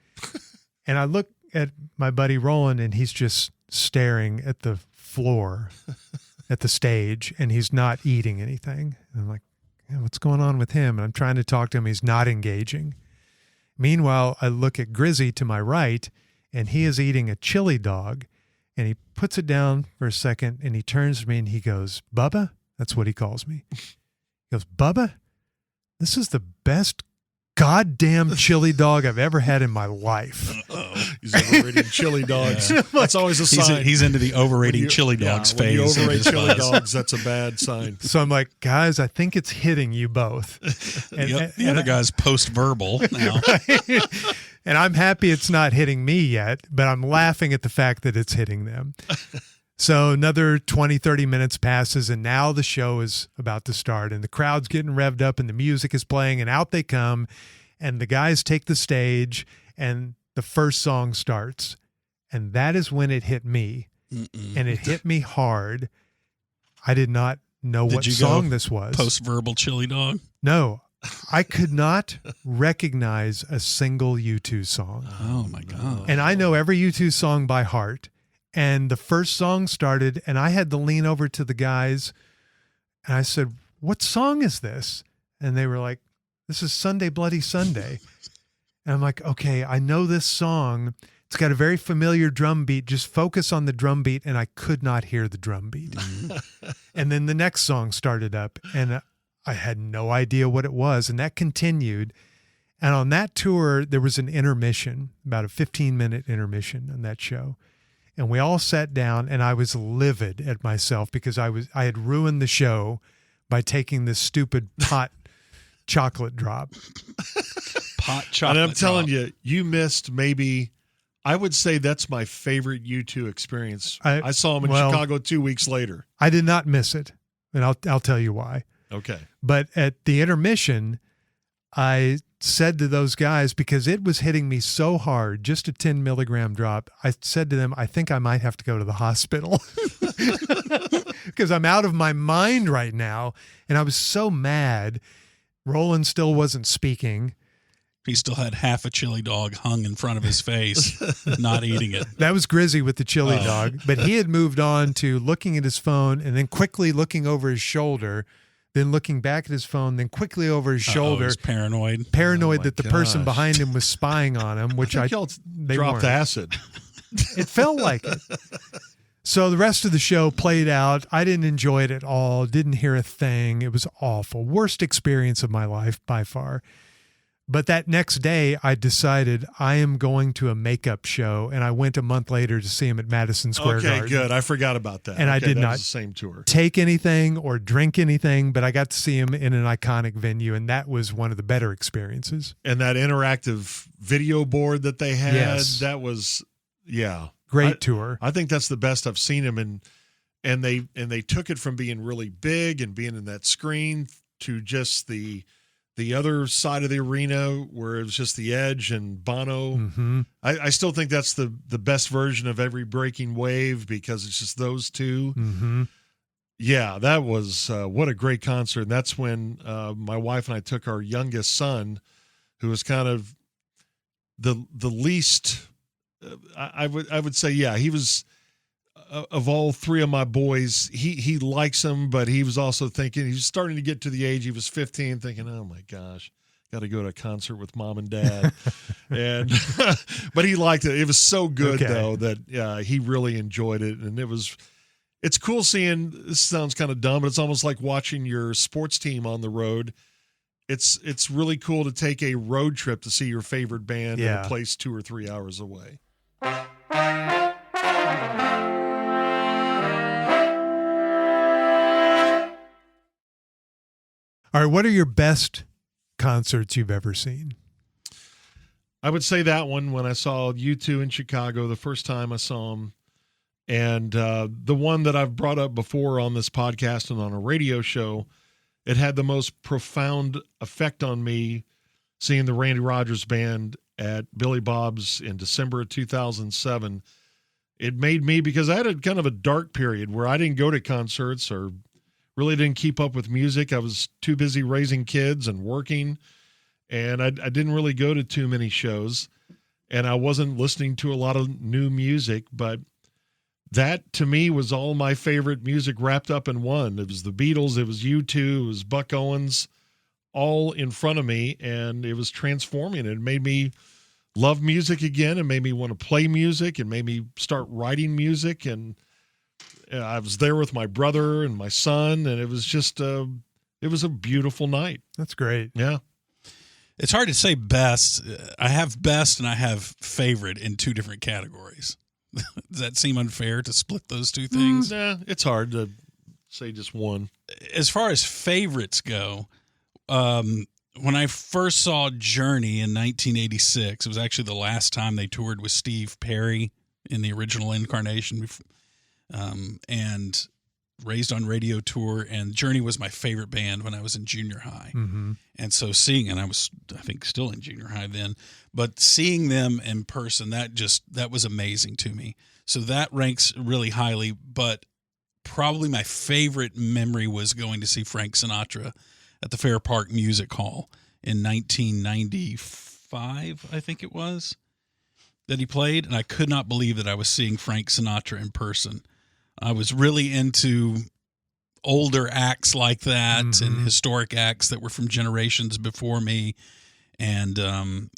And I look at my buddy Roland, and he's just staring at the floor at the stage, and he's not eating anything. And I'm like, yeah, what's going on with him? And I'm trying to talk to him. He's not engaging. Meanwhile, I look at Grizzy to my right, and he is eating a chili dog, and he puts it down for a second, and he turns to me and he goes, Bubba? That's what he calls me. He goes, Bubba, this is the best goddamn chili dog I've ever had in my life. He's overrating chili dogs. Yeah. That's always a sign. He's into the overrating chili dogs phase. When you overrate chili dogs, that's a bad sign. So I'm like, guys, I think it's hitting you both. And, the other guy's post-verbal now. Right? And I'm happy it's not hitting me yet, but I'm laughing at the fact that it's hitting them. So another 20, 30 minutes passes, and now the show is about to start, and the crowd's getting revved up, and the music is playing, and out they come, and the guys take the stage, and the first song starts. And that is when it hit me, and it hit me hard. I did not know what song this was. Post-verbal chili dog? No. I could not recognize a single U2 song. Oh, my God. And I know every U2 song by heart. And the first song started, and I had to lean over to the guys, and I said, what song is this? And they were like, this is Sunday Bloody Sunday. And I'm like, okay, I know this song. It's got a very familiar drum beat. Just focus on the drum beat. And I could not hear the drum beat. And then the next song started up, and I had no idea what it was. And that continued. And on that tour, there was an intermission, about a 15-minute intermission on that show. And we all sat down, and I was livid at myself because I had ruined the show by taking this stupid pot chocolate drop. Pot chocolate. And I'm telling you, you missed maybe, I would say that's my favorite U2 experience. I saw him in Chicago 2 weeks later. I did not miss it, and I'll tell you why. Okay. But at the intermission, I said to those guys, because it was hitting me so hard, just a 10 milligram drop, I said to them, I think I might have to go to the hospital because I'm out of my mind right now. And I was so mad. Roland still wasn't speaking. He still had half a chili dog hung in front of his face, not eating it. That was Grizzy with the chili dog. But he had moved on to looking at his phone and then quickly looking over his shoulder, then looking back at his phone, then quickly over his shoulder. He's paranoid. Paranoid that the person behind him was spying on him, which they dropped acid. It felt like it. So the rest of the show played out. I didn't enjoy it at all. Didn't hear a thing. It was awful. Worst experience of my life by far. But that next day, I decided I am going to a makeup show, and I went a month later to see him at Madison Square Garden. Okay, good. I forgot about that. And I did not the same tour. Take anything or drink anything, but I got to see him in an iconic venue, and that was one of the better experiences. And that interactive video board that they had, that was, great tour. I think that's the best I've seen him, and they took it from being really big and being in that screen to just the the other side of the arena where it was just the Edge and Bono. Mm-hmm. I still think that's the best version of Every Breaking Wave because it's just those two. Mm-hmm. Yeah, that was what a great concert. And that's when my wife and I took our youngest son, who was kind of the least. I would say, yeah, he was of all three of my boys. He likes them, but he was also thinking he was starting to get to the age. He was 15, thinking, "Oh my gosh, got to go to a concert with mom and dad." And but he liked it. It was so good though that he really enjoyed it, and it's cool seeing. This sounds kind of dumb, but it's almost like watching your sports team on the road. It's really cool to take a road trip to see your favorite band in a place 2 or 3 hours away. All right, what are your best concerts you've ever seen? I would say that one when I saw U2 in Chicago the first time I saw them. And the one that I've brought up before on this podcast and on a radio show, it had the most profound effect on me seeing the Randy Rogers Band at Billy Bob's in December of 2007. It made me, because I had a kind of a dark period where I didn't go to concerts or really didn't keep up with music. I was too busy raising kids and working, and I didn't really go to too many shows, and I wasn't listening to a lot of new music, but that to me was all my favorite music wrapped up in one. It was the Beatles, it was U2, it was Buck Owens, all in front of me, and it was transforming. It made me love music again. It made me want to play music. It made me start writing music, and I was there with my brother and my son, and it was just it was a beautiful night. That's great. Yeah. It's hard to say best. I have best and I have favorite in two different categories. Does that seem unfair to split those two things? Nah, it's hard to say just one. As far as favorites go, when I first saw Journey in 1986, it was actually the last time they toured with Steve Perry in the original incarnation, and Raised on Radio tour, and Journey was my favorite band when I was in junior high. Mm-hmm. And so seeing, and I was, I think, still in junior high then, but seeing them in person, that was amazing to me. So that ranks really highly, but probably my favorite memory was going to see Frank Sinatra at the Fair Park Music Hall in 1995, I think it was, that he played. And I could not believe that I was seeing Frank Sinatra in person. I was really into older acts like that, mm-hmm. and historic acts that were from generations before me. And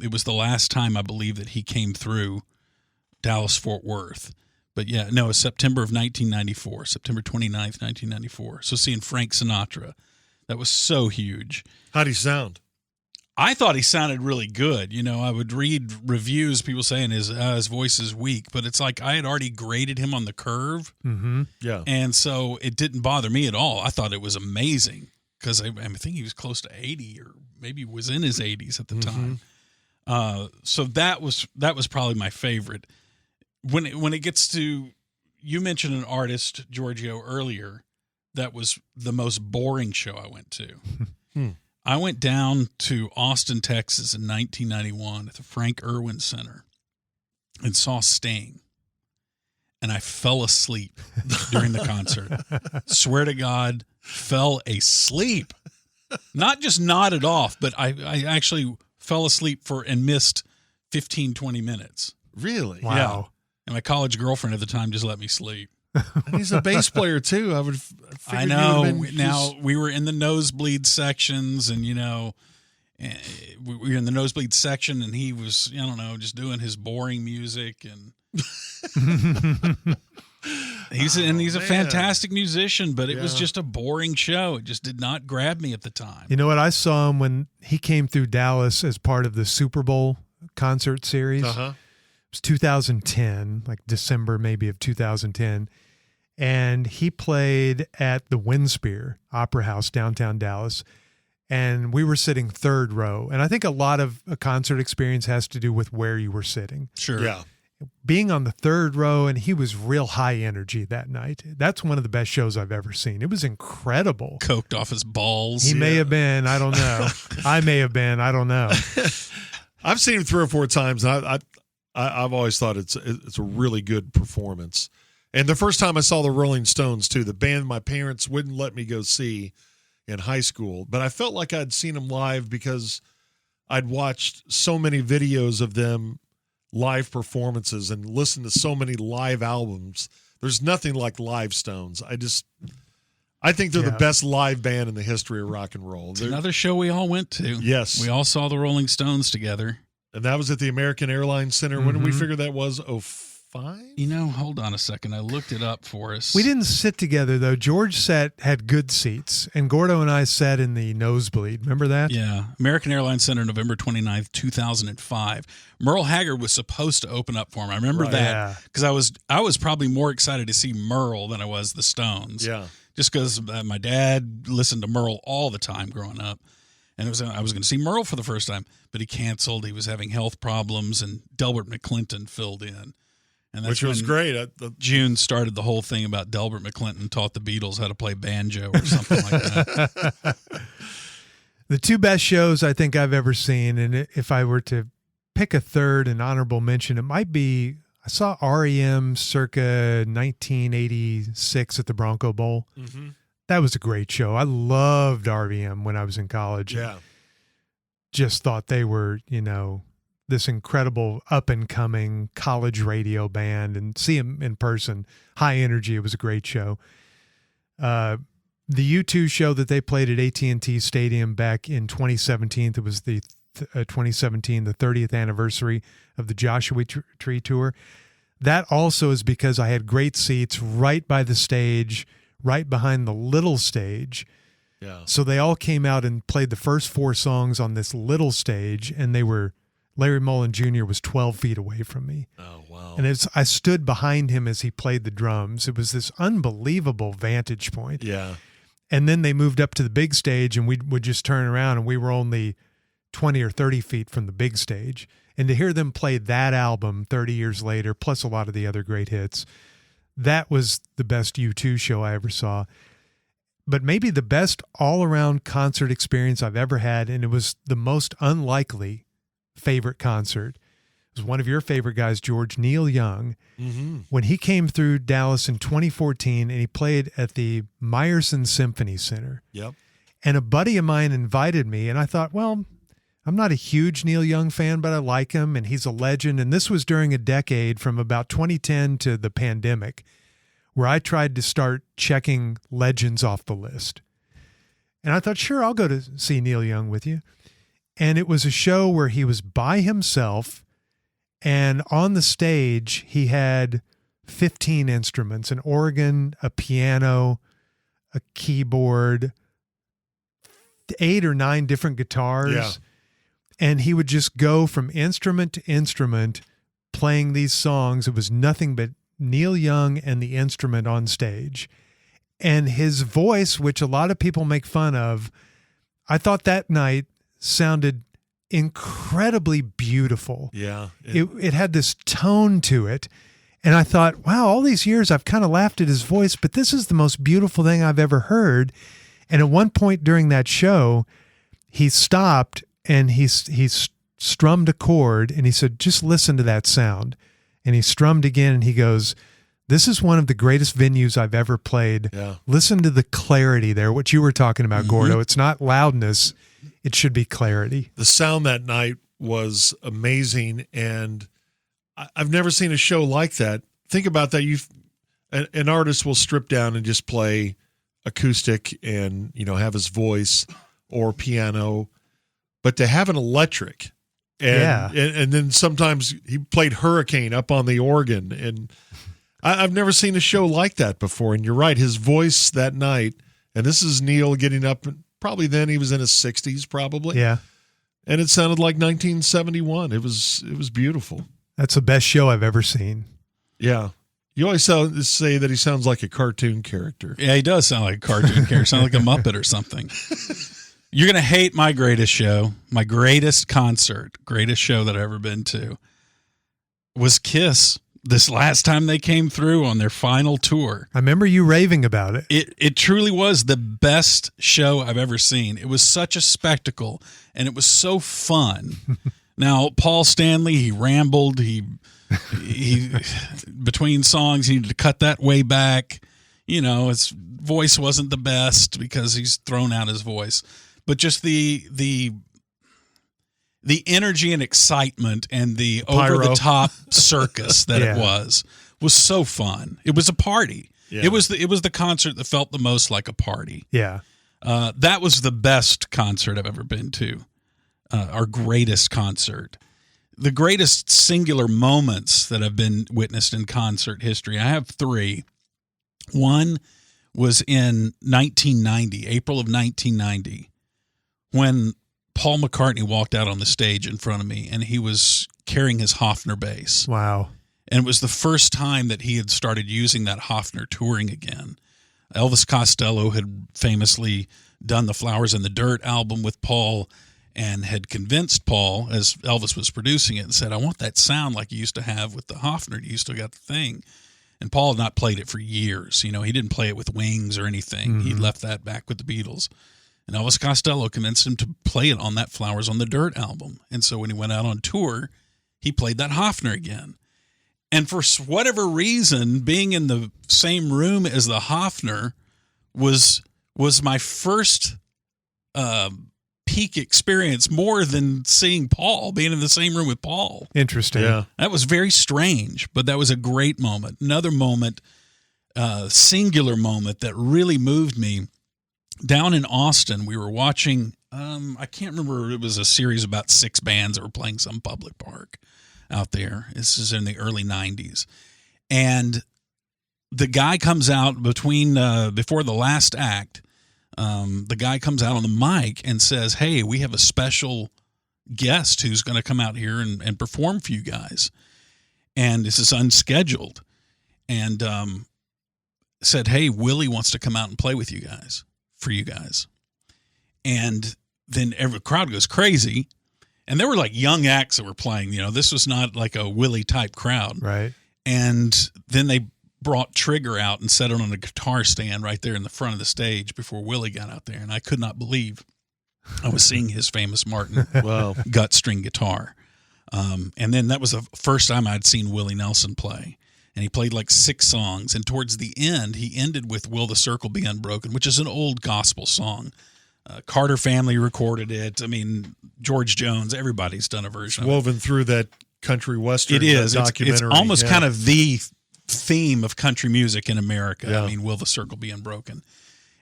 it was the last time I believe that he came through Dallas-Fort Worth. But yeah, no, it was September of 1994, September 29th, 1994. So seeing Frank Sinatra, that was so huge. How'd he sound? I thought he sounded really good. You know, I would read reviews, people saying his voice is weak, but it's like I had already graded him on the curve. Mm-hmm. Yeah. And so it didn't bother me at all. I thought it was amazing because I think he was close to 80 or maybe was in his 80s at the mm-hmm. time. So that was probably my favorite. When it gets to, you mentioned an artist, Giorgio, earlier, that was the most boring show I went to. I went down to Austin, Texas in 1991 at the Frank Irwin Center and saw Sting. And I fell asleep during the concert. Swear to God, fell asleep. Not just nodded off, but I actually fell asleep and missed 15, 20 minutes. Really? Wow. Yeah. And my college girlfriend at the time just let me sleep. And he's a bass player too. I know. Now we were in the nosebleed sections, and we were in the nosebleed section, and he was, I don't know, just doing his boring music, and he's a fantastic musician, but it was just a boring show. It just did not grab me at the time. You know what? I saw him when he came through Dallas as part of the Super Bowl concert series. Uh-huh. It was 2010, like December maybe of 2010. And he played at the Windspear Opera House, downtown Dallas. And we were sitting third row. And I think a lot of a concert experience has to do with where you were sitting. Sure. Yeah. being on the third row, and he was real high energy that night. That's one of the best shows I've ever seen. It was incredible. Coked off his balls. He may have been. I don't know. I may have been. I don't know. I've seen him 3 or 4 times, and I've always thought it's a really good performance. And the first time I saw the Rolling Stones, too, the band my parents wouldn't let me go see in high school, but I felt like I'd seen them live because I'd watched so many videos of them live performances and listened to so many live albums. There's nothing like live Stones. I think they're the best live band in the history of rock and roll. It's another show we all went to. Yes. We all saw the Rolling Stones together. And that was at the American Airlines Center. When did we figure that was? 05? You know, hold on a second. I looked it up for us. We didn't sit together, though. George had good seats, and Gordo and I sat in the nosebleed. Remember that? Yeah. American Airlines Center, November 29th, 2005. Merle Haggard was supposed to open up for him. I remember that because I was probably more excited to see Merle than I was the Stones. Yeah. Just because my dad listened to Merle all the time growing up. And I was going to see Merle for the first time, but he canceled. He was having health problems, and Delbert McClinton filled in. And that's which was great. June started the whole thing about Delbert McClinton taught the Beatles how to play banjo or something like that. The 2 best shows I think I've ever seen, and if I were to pick a third, an honorable mention, it might be I saw REM circa 1986 at the Bronco Bowl. Mm-hmm. That was a great show. I loved REM when I was in college. Yeah. Just thought they were, this incredible up-and-coming college radio band, and see them in person, high energy. It was a great show. The U2 show that they played at AT&T Stadium back in 2017, it was the 2017, the 30th anniversary of the Joshua Tree Tour. That also is because I had great seats right by the stage, right behind the little stage. Yeah. So they all came out and played the first 4 songs on this little stage, and Larry Mullen Jr. was 12 feet away from me. Oh, wow. And I stood behind him as he played the drums. It was this unbelievable vantage point. Yeah. And then they moved up to the big stage, and we would just turn around, and we were only 20 or 30 feet from the big stage. And to hear them play that album 30 years later, plus a lot of the other great hits, that was the best U2 show I ever saw. But maybe the best all-around concert experience I've ever had, and it was the most unlikely favorite concert. It was one of your favorite guys, George, Neil Young, when he came through Dallas in 2014, and he played at the Meyerson Symphony Center. Yep. And a buddy of mine invited me, and I thought, well, I'm not a huge Neil Young fan, but I like him, and he's a legend. And this was during a decade from about 2010 to the pandemic, where I tried to start checking legends off the list. And I thought, sure, I'll go to see Neil Young with you. And it was a show where he was by himself, and on the stage, he had 15 instruments, an organ, a piano, a keyboard, 8 or 9 different guitars. Yeah. And he would just go from instrument to instrument playing these songs. It was nothing but Neil Young and the instrument on stage. And his voice, which a lot of people make fun of, I thought that night sounded incredibly beautiful. Yeah. It had this tone to it. And I thought, wow, all these years I've kind of laughed at his voice, but this is the most beautiful thing I've ever heard. And at one point during that show, he stopped and he strummed a chord, and he said, just listen to that sound. And he strummed again, and he goes, this is one of the greatest venues I've ever played. Yeah. Listen to the clarity there, what you were talking about, Gordo. It's not loudness. It should be clarity. The sound that night was amazing, and I've never seen a show like that. Think about that. An artist will strip down and just play acoustic and, have his voice or piano, but to have an electric and then sometimes he played Hurricane up on the organ, and I've never seen a show like that before. And you're right, his voice that night, and this is Neil getting up, probably then he was in his 60s probably. Yeah. And it sounded like 1971. It was beautiful. That's the best show I've ever seen. Yeah. You always say that he sounds like a cartoon character. Yeah, he does sound like a cartoon character. Sound like a Muppet or something. You're going to hate my greatest show, my greatest concert, greatest show that I've ever been to, was Kiss this last time they came through on their final tour. I remember you raving about it. It truly was the best show I've ever seen. It was such a spectacle, and it was so fun. Now, Paul Stanley, he rambled. He between songs, he needed to cut that way back. You know, his voice wasn't the best because he's thrown out his voice. But just the energy and excitement and the over-the-top circus that it was so fun. It was a party. Yeah. It was the concert that felt the most like a party. Yeah. That was the best concert I've ever been to. Our greatest concert. The greatest singular moments that have been witnessed in concert history. I have 3. One was in 1990, April of 1990, when Paul McCartney walked out on the stage in front of me, and he was carrying his Hofner bass. Wow. And it was the first time that he had started using that Hofner touring again. Elvis Costello had famously done the Flowers in the Dirt album with Paul and had convinced Paul, as Elvis was producing it, and said, I want that sound like you used to have with the Hofner. You still got the thing. And Paul had not played it for years. You know, he didn't play it with Wings or anything. Mm-hmm. He left that back with the Beatles. And Elvis Costello convinced him to play it on that Flowers on the Dirt album. And so when he went out on tour, he played that Hofner again. And for whatever reason, being in the same room as the Hofner was my first peak experience, more than seeing Paul, being in the same room with Paul. Interesting. Yeah. That was very strange, but that was a great moment. Another moment, singular moment that really moved me. Down in Austin, we were watching, I can't remember, it was a series about 6 bands that were playing some public park out there. This is in the early 90s. And the guy comes out before the last act, the guy comes out on the mic and says, hey, we have a special guest who's going to come out here and perform for you guys. And this is unscheduled. And said, hey, Willie wants to come out and play with you guys, for you guys. And then every crowd goes crazy. And there were like young acts that were playing. You know, this was not like a Willie type crowd. Right. And then they brought Trigger out and set it on a guitar stand right there in the front of the stage before Willie got out there. And I could not believe I was seeing his famous Martin gut string guitar. And then that was the first time I'd seen Willie Nelson play. And he played like 6 songs. And towards the end, he ended with Will the Circle Be Unbroken, which is an old gospel song. Carter Family recorded it. I mean, George Jones, everybody's done a version of it. Woven through that country western it is. documentary. It's almost kind of the theme of country music in America. Yeah. I mean, Will the Circle Be Unbroken?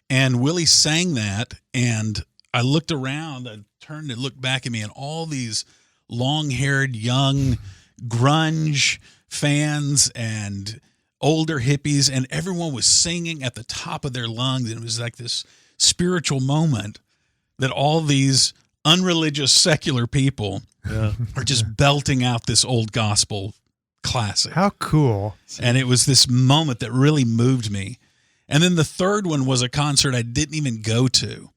And Willie sang that, and I looked around, I turned and looked back at me, and all these long-haired, young grunge fans and older hippies, and everyone was singing at the top of their lungs, and it was like this spiritual moment that all these unreligious, secular people are just belting out this old gospel classic. How cool. And it was this moment that really moved me. And then the third one was a concert I didn't even go to.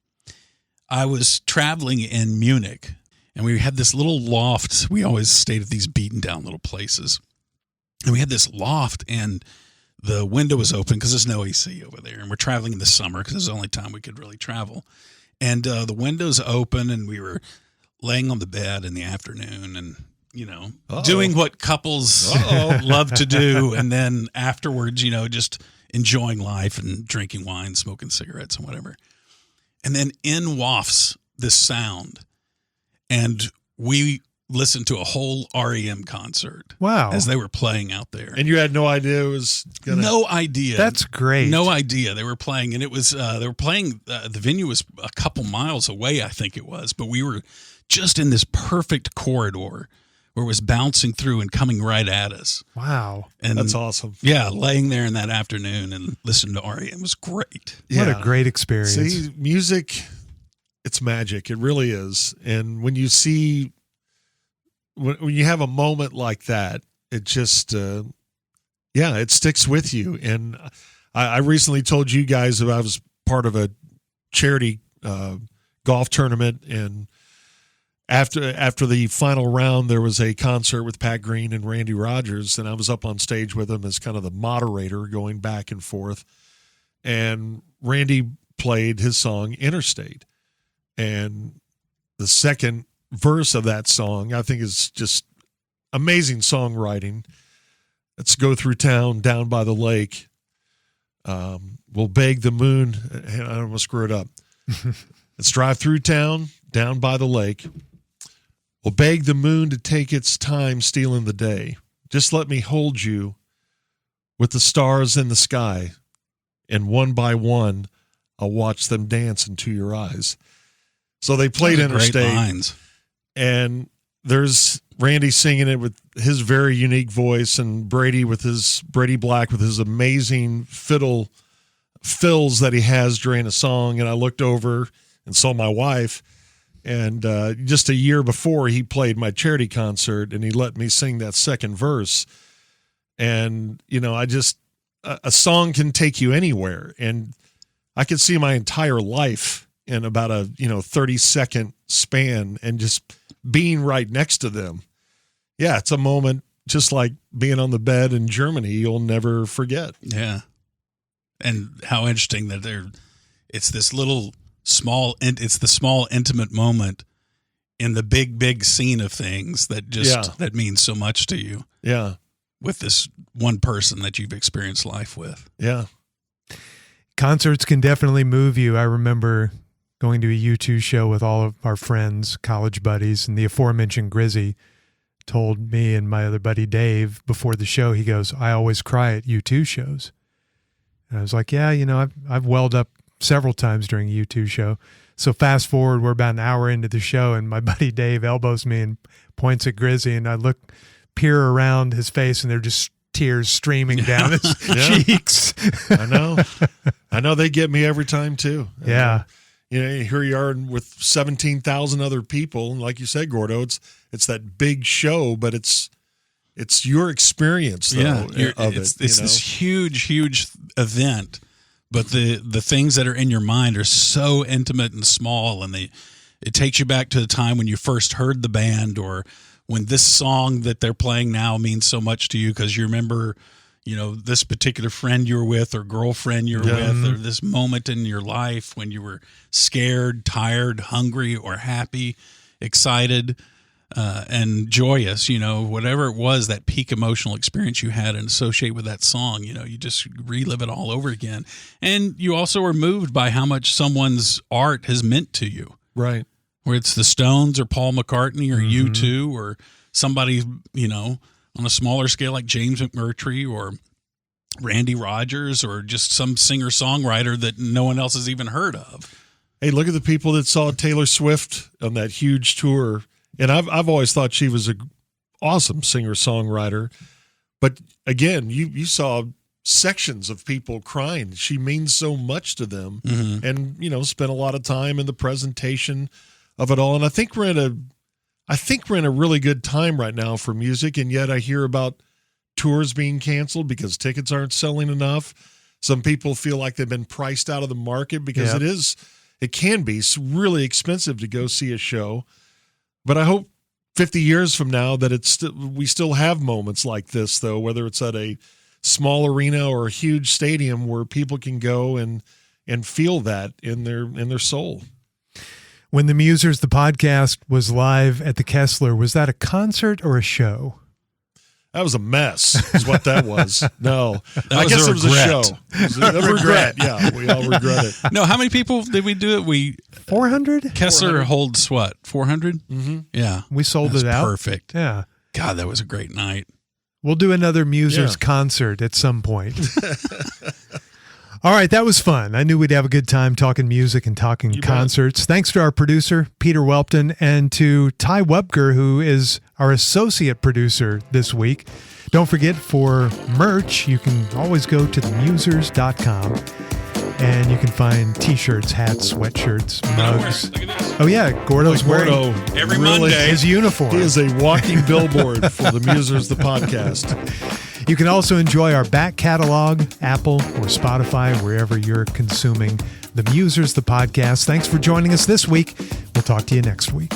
I was traveling in Munich, and we had this little loft. We always stayed at these beaten down little places. And we had this loft, and the window was open because there's no AC over there. And we're traveling in the summer because it's the only time we could really travel. And the window's open, and we were laying on the bed in the afternoon and, you know, doing what couples love to do. And then afterwards, you know, just enjoying life and drinking wine, smoking cigarettes and whatever. And then in wafts this sound. And we listened to a whole REM concert. Wow. As they were playing out there. And you had no idea it was going to... No idea. That's great. No idea. They were playing, and it was, they were playing, the venue was a couple miles away, I think it was, but we were just in this perfect corridor where it was bouncing through and coming right at us. Wow. And that's awesome. Yeah, laying there in that afternoon and listening to REM was great. What a great experience. See, music, it's magic. It really is. And when you see... When you have a moment like that, it just, it sticks with you. And I recently told you guys that I was part of a charity golf tournament, and after the final round, there was a concert with Pat Green and Randy Rogers, and I was up on stage with them as kind of the moderator going back and forth. And Randy played his song Interstate. And the second verse of that song, I think, is just amazing songwriting. Let's go through town, down by the lake. We'll beg the moon. I don't want to screw it up. Let's drive through town, down by the lake. We'll beg the moon to take its time stealing the day. Just let me hold you with the stars in the sky, and one by one, I'll watch them dance into your eyes. So they played Interstate, great lines. And there's Randy singing it with his very unique voice, and Brady Black with his amazing fills that he has during a song. And I looked over and saw my wife. And just a year before, he played my charity concert, and he let me sing that second verse. And, a song can take you anywhere. And I could see my entire life in about a, 30-second span and just being right next to them. Yeah, it's a moment just like being on the bed in Germany you'll never forget. Yeah. And how interesting that it's this little it's the small intimate moment in the big scene of things that that means so much to you. Yeah. With this one person that you've experienced life with. Yeah. Concerts can definitely move you. I remember going to a U2 show with all of our friends, college buddies, and the aforementioned Grizzy told me and my other buddy Dave before the show, he goes, I always cry at U2 shows. And I was like, yeah, I've welled up several times during a U2 show. So fast forward, we're about an hour into the show, and my buddy Dave elbows me and points at Grizzy, and I peer around his face, and they're just tears streaming down his cheeks. I know they get me every time too. Yeah. Here you are with 17,000 other people, and like you said, Gordo, it's that big show, but it's your experience though, of it's this huge event, but the things that are in your mind are so intimate and small, and it takes you back to the time when you first heard the band, or when this song that they're playing now means so much to you because you remember, this particular friend you were with or girlfriend you were with, or this moment in your life when you were scared, tired, hungry, or happy, excited, and joyous, whatever it was, that peak emotional experience you had and associate with that song, you just relive it all over again. And you also are moved by how much someone's art has meant to you. Right. Where it's the Stones or Paul McCartney or U2 or somebody, on a smaller scale like James McMurtry or Randy Rogers or just some singer-songwriter that no one else has even heard of. Hey, look at the people that saw Taylor Swift on that huge tour. And I've always thought she was an awesome singer-songwriter. But again, you saw sections of people crying. She means so much to them, and spent a lot of time in the presentation of it all. And I think we're in a really good time right now for music, and yet I hear about tours being canceled because tickets aren't selling enough. Some people feel like they've been priced out of the market because it can be really expensive to go see a show. But I hope 50 years from now that we still have moments like this, though, whether it's at a small arena or a huge stadium where people can go and feel that in their soul. When the Musers, the podcast, was live at the Kessler, was that a concert or a show? That was a mess, is what that was. No, I guess it was a show. It was a regret. Yeah, we all regret it. No, how many people did we do it? 400? Kessler 400. holds what? 400? Mm-hmm. Yeah. We sold it out. Perfect. Yeah. God, that was a great night. We'll do another Musers concert at some point. All right, that was fun. I knew we'd have a good time talking music and talking concerts. Thanks to our producer, Peter Welpton, and to Ty Webker, who is our associate producer this week. Don't forget, for merch, you can always go to themusers.com, and you can find T-shirts, hats, sweatshirts, mugs. Look at this. Oh, yeah, Gordo's wearing every Monday his uniform. He is a walking billboard for the Musers, the podcast. You can also enjoy our back catalog, Apple or Spotify, wherever you're consuming the Musers, the podcast. Thanks for joining us this week. We'll talk to you next week.